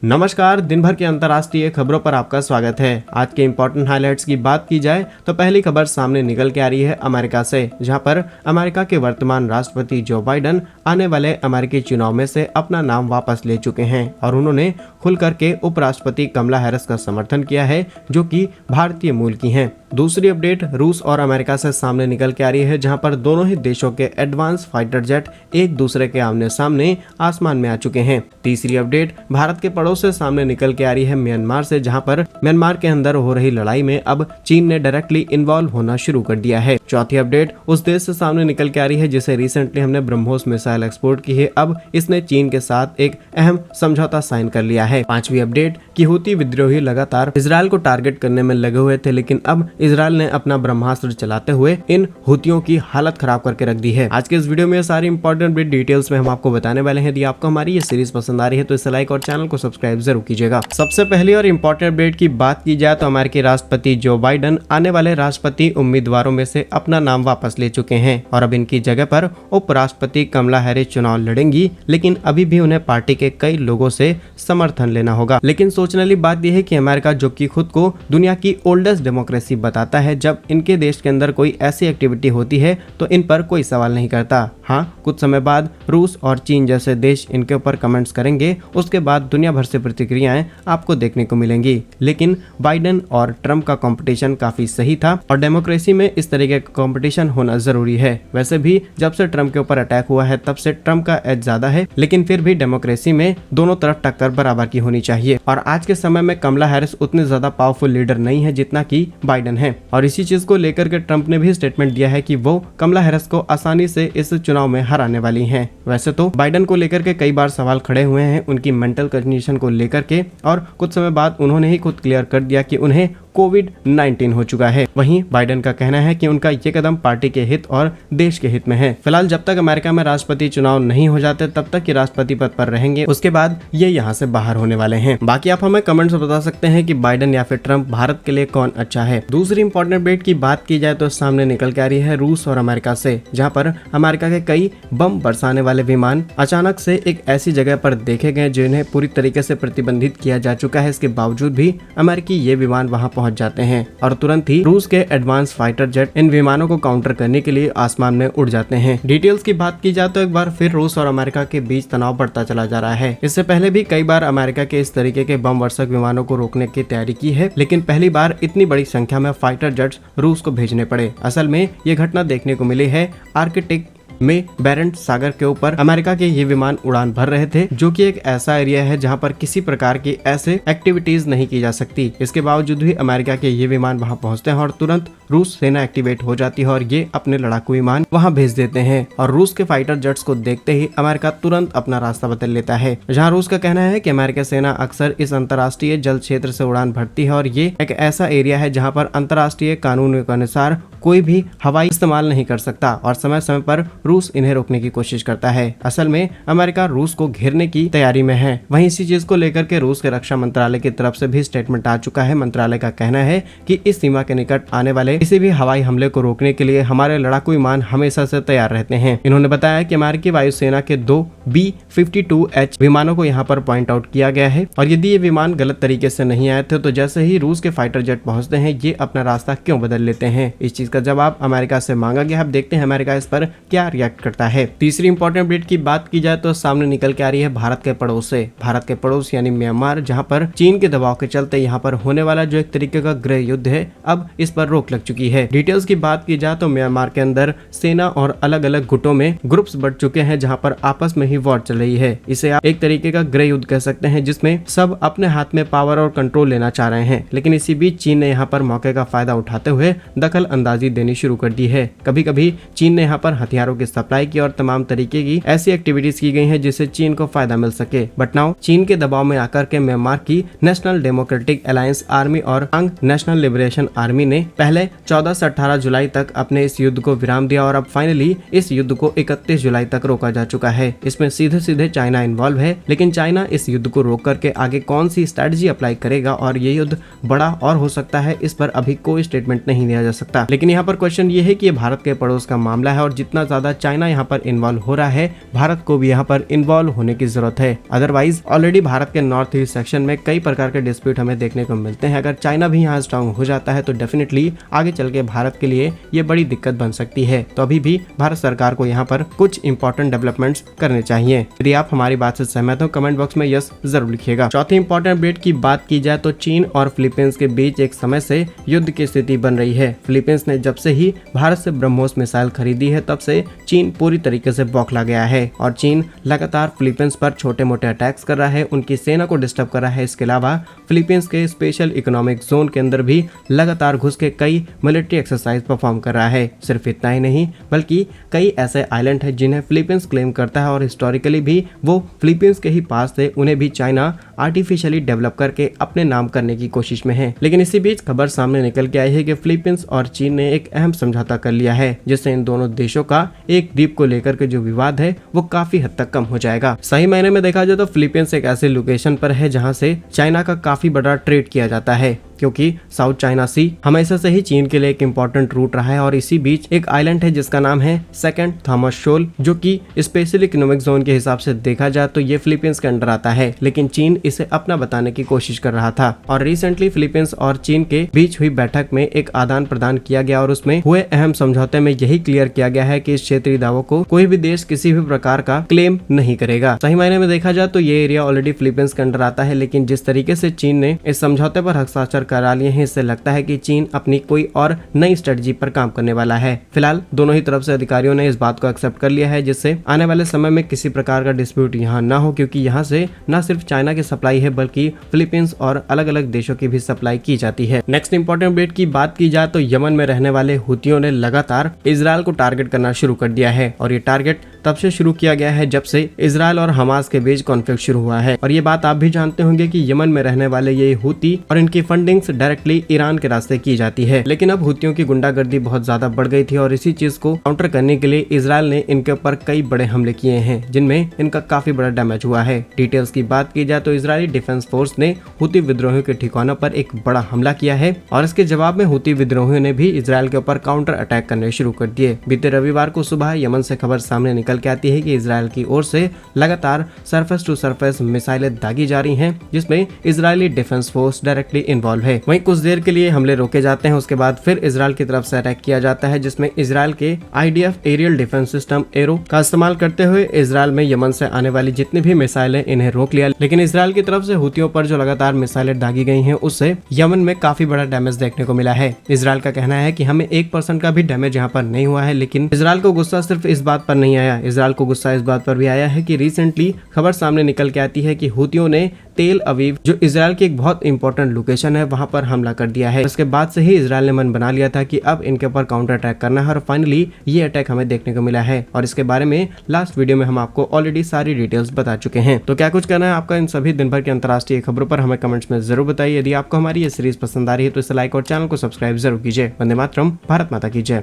नमस्कार, दिन भर के अंतर्राष्ट्रीय खबरों पर आपका स्वागत है। आज के इम्पोर्टेंट हाइलाइट्स की बात की जाए तो पहली खबर सामने निकल के आ रही है अमेरिका से, जहां पर अमेरिका के वर्तमान राष्ट्रपति जो बाइडेन आने वाले अमेरिकी चुनाव में से अपना नाम वापस ले चुके हैं और उन्होंने खुल करके उपराष्ट्रपति कमला हैरिस का समर्थन किया है, जो कि भारतीय मूल की हैं। दूसरी अपडेट रूस और अमेरिका से सामने निकल के आ रही है, जहां पर दोनों ही देशों के एडवांस फाइटर जेट एक दूसरे के आमने सामने आसमान में आ चुके हैं। तीसरी अपडेट भारत के पड़ोस से सामने निकल के आ रही है म्यांमार से, जहां पर म्यांमार के अंदर हो रही लड़ाई में अब चीन ने डायरेक्टली इन्वॉल्व होना शुरू कर दिया है। चौथी अपडेट उस देश से सामने निकल के आ रही है जिसे रिसेंटली हमने ब्रह्मोस मिसाइल एक्सपोर्ट की है, अब इसने चीन के साथ एक अहम समझौता साइन कर लिया है। पांचवी अपडेट कि हूती विद्रोही लगातार इजरायल को टारगेट करने में लगे हुए थे, लेकिन अब इजरायल ने अपना ब्रह्मास्त्र चलाते हुए इन हूतियों की हालत खराब करके रख दी है। आज के इस वीडियो में सारी इंपॉर्टेंट डिटेल्स में हम आपको बताने वाले हैं। यदि आपको हमारी ये सीरीज पसंद आ रही है तो इसे लाइक और चैनल को सब्सक्राइब जरूर कीजिएगा। सबसे पहली और इम्पोर्टेंट अपडेट की बात की जाए तो अमेरिकी राष्ट्रपति जो बाइडेन आने वाले राष्ट्रपति उम्मीदवारों में से अपना नाम वापस ले चुके हैं और अब इनकी जगह पर उपराष्ट्रपति कमला हैरिस चुनाव लड़ेंगी, लेकिन अभी भी उन्हें पार्टी के कई लोगों से समर्थन लेना होगा। लेकिन सोचने वाली बात यह है कि अमेरिका जो कि खुद को दुनिया की ओल्डेस्ट डेमोक्रेसी बताता है, जब इनके देश के अंदर कोई ऐसी एक्टिविटी होती है तो इन पर कोई सवाल नहीं करता। हाँ, कुछ समय बाद रूस और चीन जैसे देश इनके ऊपर कमेंट्स करेंगे, उसके बाद दुनिया भर से प्रतिक्रियाएं आपको देखने को मिलेंगी। लेकिन बाइडेन और ट्रंप का कंपटीशन काफी सही था और डेमोक्रेसी में इस तरीके का कंपटीशन होना जरूरी है। वैसे भी जब से ट्रंप के ऊपर अटैक हुआ है तब से ट्रंप का एज ज्यादा है, लेकिन फिर भी डेमोक्रेसी में दोनों तरफ टक्कर बराबर की होनी चाहिए और आज के समय में कमला हैरिस उतनी ज्यादा पावरफुल लीडर नहीं है जितना कि बाइडेन है। और इसी चीज को लेकर के ट्रंप ने भी स्टेटमेंट दिया है कि वो कमला हैरिस को आसानी से इस चुनाव में हराने वाली हैं। वैसे तो बाइडेन को लेकर के कई बार सवाल खड़े हुए हैं उनकी मेंटल कंडीशन को लेकर के, और कुछ समय बाद उन्होंने ही खुद क्लियर कर दिया कि उन्हें कोविड-19 हो चुका है। वहीं बाइडेन का कहना है कि उनका ये कदम पार्टी के हित और देश के हित में है। फिलहाल जब तक अमेरिका में राष्ट्रपति चुनाव नहीं हो जाते तब तक ये राष्ट्रपति पद पर रहेंगे, उसके बाद ये यहाँ से बाहर होने वाले हैं। बाकी आप हमें कमेंट्स में बता सकते हैं कि बाइडेन या फिर ट्रंप भारत के लिए कौन अच्छा है। दूसरी इंपॉर्टेंट अपडेट की बात की जाए तो सामने निकल के आ रही है रूस और अमेरिका से, जहाँ पर अमेरिका के कई बम बरसाने वाले विमान अचानक से एक ऐसी जगह पर देखे गए जिन्हें पूरी तरीके से प्रतिबंधित किया जा चुका है। इसके बावजूद भी अमेरिकी ये विमान वहां पहुंच जाते हैं और तुरंत ही रूस के एडवांस फाइटर जेट इन विमानों को काउंटर करने के लिए आसमान में उड़ जाते हैं। डिटेल्स की बात की जाए तो एक बार फिर रूस और अमेरिका के बीच तनाव बढ़ता चला जा रहा है। इससे पहले भी कई बार अमेरिका के इस तरीके के बम वर्षक विमानों को रोकने की तैयारी की है, लेकिन पहली बार इतनी बड़ी संख्या में फाइटर जेट्स रूस को भेजने पड़े। असल में ये घटना देखने को मिली है आर्कटिक में बेरेंट सागर के ऊपर अमेरिका के ये विमान उड़ान भर रहे थे, जो कि एक ऐसा एरिया है जहां पर किसी प्रकार की ऐसे एक्टिविटीज नहीं की जा सकती। इसके बावजूद भी अमेरिका के ये विमान वहां पहुंचते हैं और तुरंत रूस सेना एक्टिवेट हो जाती है और ये अपने लड़ाकू विमान वहां भेज देते हैं और रूस के फाइटर जेट्स को देखते ही अमेरिका तुरंत अपना रास्ता बदल लेता है। जहां रूस का कहना है कि अमेरिकी सेना अक्सर इस अंतर्राष्ट्रीय जल क्षेत्र से उड़ान भरती है और ये एक ऐसा एरिया है जहाँ पर अंतर्राष्ट्रीय कानून के अनुसार कोई भी हवाई इस्तेमाल नहीं कर सकता और समय समय पर रूस इन्हें रोकने की कोशिश करता है। असल में अमेरिका रूस को घेरने की तैयारी में है। वहीं इसी चीज को लेकर के रूस के रक्षा मंत्रालय की तरफ से भी स्टेटमेंट आ चुका है। मंत्रालय का कहना है कि इस सीमा के निकट आने वाले किसी भी हवाई हमले को रोकने के लिए हमारे लड़ाकू विमान हमेशा से तैयार रहते हैं। इन्होंने बताया कि अमेरिकी वायुसेना के 2 B-52H विमानों को यहाँ पर पॉइंट आउट किया गया है और यदि ये विमान गलत तरीके से नहीं आए थे तो जैसे ही रूस के फाइटर जेट पहुंचते हैं ये अपना रास्ता क्यों बदल लेते हैं। इस चीज का जवाब अमेरिका से मांगा गया। अब देखते हैं अमेरिका इस पर क्या रिएक्ट करता है। तीसरी इंपॉर्टेंट अपडेट की बात की जाए तो सामने निकल के आ रही है भारत के पड़ोस से। भारत के पड़ोस यानी म्यांमार, जहां पर चीन के दबाव के चलते यहां पर होने वाला जो एक तरीके का गृह युद्ध है, अब इस पर रोक लग चुकी है। डिटेल्स की बात की जाए तो म्यांमार के अंदर सेना और अलग अलग गुटों में ग्रुप्स बढ़ चुके हैं जहां पर आपस में ही वॉर चल रही है। इसे आप एक तरीके का गृह युद्ध कह सकते हैं जिसमें सब अपने हाथ में पावर और कंट्रोल लेना चाह रहे हैं। लेकिन इसी बीच चीन ने यहाँ पर मौके का फायदा उठाते हुए दखल अंदाजी देनी शुरू कर दी है। कभी कभी चीन ने यहाँ पर हथियारों की सप्लाई की और तमाम तरीके की ऐसी एक्टिविटीज की गई हैं जिससे चीन को फायदा मिल सके। बट नाउ चीन के दबाव में आकर के म्यांमार की नेशनल डेमोक्रेटिक अलायंस आर्मी और अंग नेशनल लिबरेशन आर्मी ने पहले 14 से 18 जुलाई तक अपने इस युद्ध को विराम दिया और अब फाइनली इस युद्ध को 31 जुलाई तक रोका जा चुका है। इसमें सीधे सीधे चाइना इन्वॉल्व है, लेकिन चाइना इस युद्ध को रोक करके आगे कौन सी स्ट्रेटजी अप्लाई करेगा और ये युद्ध बड़ा और हो सकता है, इस पर अभी कोई स्टेटमेंट नहीं दिया जा सकता। लेकिन यहाँ पर क्वेश्चन ये है कि ये भारत के पड़ोस का मामला है और जितना ज्यादा चाइना यहाँ पर इन्वॉल्व हो रहा है, भारत को भी यहाँ पर इन्वॉल्व होने की जरूरत है। अदरवाइज ऑलरेडी भारत के नॉर्थ ईस्ट सेक्शन में कई प्रकार के डिस्प्यूट हमें देखने को मिलते हैं। अगर चाइना भी यहाँ स्ट्रांग हो जाता है तो डेफिनेटली आगे चल के भारत के लिए ये बड़ी दिक्कत बन सकती है। तो अभी भी भारत सरकार को यहाँ पर कुछ इंपॉर्टेंट डेवलपमेंट्स करने चाहिए। यदि आप हमारी बात से सहमत हो कमेंट बॉक्स में यस जरूर लिखिएगा। चौथी इंपॉर्टेंट अपडेट की बात की जाए तो चीन और फिलीपींस के बीच एक समय से युद्ध की स्थिति बन रही है। फिलीपींस ने जब से ही भारत से ब्रह्मोस मिसाइल खरीदी है तब से चीन पूरी तरीके से बौखला गया है और चीन लगातार फिलीपींस पर छोटे मोटे अटैक्स कर रहा है, उनकी सेना को डिस्टर्ब कर रहा है। इसके अलावा फिलीपींस के स्पेशल इकोनॉमिक जोन के अंदर भी लगातार घुस के कई मिलिट्री एक्सरसाइज परफॉर्म कर रहा है। सिर्फ इतना ही नहीं बल्कि कई ऐसे आइलैंड है जिन्हें फिलीपींस क्लेम करता है और हिस्टोरिकली भी वो फिलीपींस के ही पास थे, उन्हें भी चाइना आर्टिफिशियली डेवलप करके अपने नाम करने की कोशिश में है। लेकिन इसी बीच खबर सामने निकल के आई है कि फिलीपींस और चीन ने एक अहम समझौता कर लिया है जिससे इन दोनों देशों का एक द्वीप को लेकर के जो विवाद है वो काफी हद तक कम हो जाएगा। सही मायने में देखा जाए तो फिलीपींस एक ऐसे लोकेशन पर है जहां से चाइना का काफी बड़ा ट्रेड किया जाता है, क्योंकि साउथ चाइना सी हमेशा से ही चीन के लिए एक इम्पोर्टेंट रूट रहा है। और इसी बीच एक आइलैंड है जिसका नाम है सेकंड थॉमस शोल, जो कि स्पेशल इकोनॉमिक जोन के हिसाब से देखा जाए तो ये फिलीपींस के अंडर आता है, लेकिन चीन इसे अपना बताने की कोशिश कर रहा था। और रिसेंटली फिलीपींस और चीन के बीच हुई बैठक में एक आदान प्रदान किया गया और उसमें हुए अहम समझौते में यही क्लियर किया गया है कि इस क्षेत्रीय दावों को कोई भी देश किसी भी प्रकार का क्लेम नहीं करेगा। सही मायने में देखा जाए तो ये एरिया ऑलरेडी फिलीपींस के अंडर आता है, लेकिन जिस तरीके से चीन ने इस समझौते पर हस्ताक्षर करा लिए हैं इससे लगता है कि चीन अपनी कोई और नई स्ट्रेटजी पर काम करने वाला है। फिलहाल दोनों ही तरफ से अधिकारियों ने इस बात को एक्सेप्ट कर लिया है जिससे आने वाले समय में किसी प्रकार का डिस्प्यूट यहाँ ना हो, क्योंकि यहाँ से न सिर्फ चाइना की सप्लाई है बल्कि फिलीपींस और अलग अलग देशों की भी सप्लाई की जाती है। नेक्स्ट इंपॉर्टेंट अपडेट की बात की जाए तो यमन में रहने वाले हुतियों ने लगातार इजरायल को टारगेट करना शुरू कर दिया है और ये टारगेट तब से शुरू किया गया है जब से इजरायल और हमास के बीच कॉन्फ्लिक्ट शुरू हुआ है। और ये बात आप भी जानते होंगे कि यमन में रहने वाले ये हुती और इनकी फंडिंग्स डायरेक्टली ईरान के रास्ते की जाती है। लेकिन अब हुतियों की गुंडागर्दी बहुत ज्यादा बढ़ गई थी और इसी चीज को काउंटर करने के लिए इजरायल ने इनके ऊपर कई बड़े हमले किए हैं जिनमें इनका काफी बड़ा डैमेज हुआ है। डिटेल्स की बात की जाए तो इजरायली डिफेंस फोर्स ने हुती विद्रोहियों के ठिकानों पर एक बड़ा हमला किया है और इसके जवाब में हुती विद्रोहियों ने भी इजरायल के ऊपर काउंटर अटैक करने शुरू कर दिए। बीते रविवार को सुबह यमन से खबर सामने निकल के आती है कि इजरायल की ओर से लगातार सरफेस टू सरफेस मिसाइलें दागी जा रही हैं जिसमें Israeli defence force directly involve है। वहीं कुछ देर के लिए हमले रोके जाते हैं, उसके बाद फिर इजरायल की तरफ से अटैक किया जाता है जिसमें इजरायल के IDF aerial defence system arrow का इस्तेमाल करते हुए इजरायल में यमन से आने वाली जितनी भी मिसाइलें इन्हें रोक लिया। लेकिन इजरायल की तरफ से हुतियों पर जो लगातार मिसाइलें दागी गई हैं उससे यमन में काफी बड़ा डैमेज देखने को मिला है। इजरायल का कहना है कि हमें 1% का भी डैमेज यहाँ पर नहीं हुआ है, लेकिन इजरायल को गुस्सा सिर्फ इस बात पर नहीं आया, इजरायल को गुस्सा इस बात पर भी आया है कि रिसेंटली खबर सामने निकल के आती है कि हुतियों ने तेल अवीव जो इजरायल की एक बहुत इंपॉर्टेंट लोकेशन है वहां पर हमला कर दिया है। उसके बाद से ही इजरायल ने मन बना लिया था कि अब इनके ऊपर काउंटर अटैक करना है और फाइनली ये अटैक हमें देखने को मिला है और इसके बारे में लास्ट वीडियो में हम आपको ऑलरेडी सारी डिटेल्स बता चुके हैं। तो क्या कुछ कहना है आपका इन सभी दिन भर की अंतर्राष्ट्रीय खबरों पर हमें कमेंट्स में जरूर बताइए। यदि आपको हमारी ये सीरीज पसंद आ रही है तो इसे लाइक और चैनल को सब्सक्राइब जरूर कीजिए। वंदे मातरम, भारत माता की जय।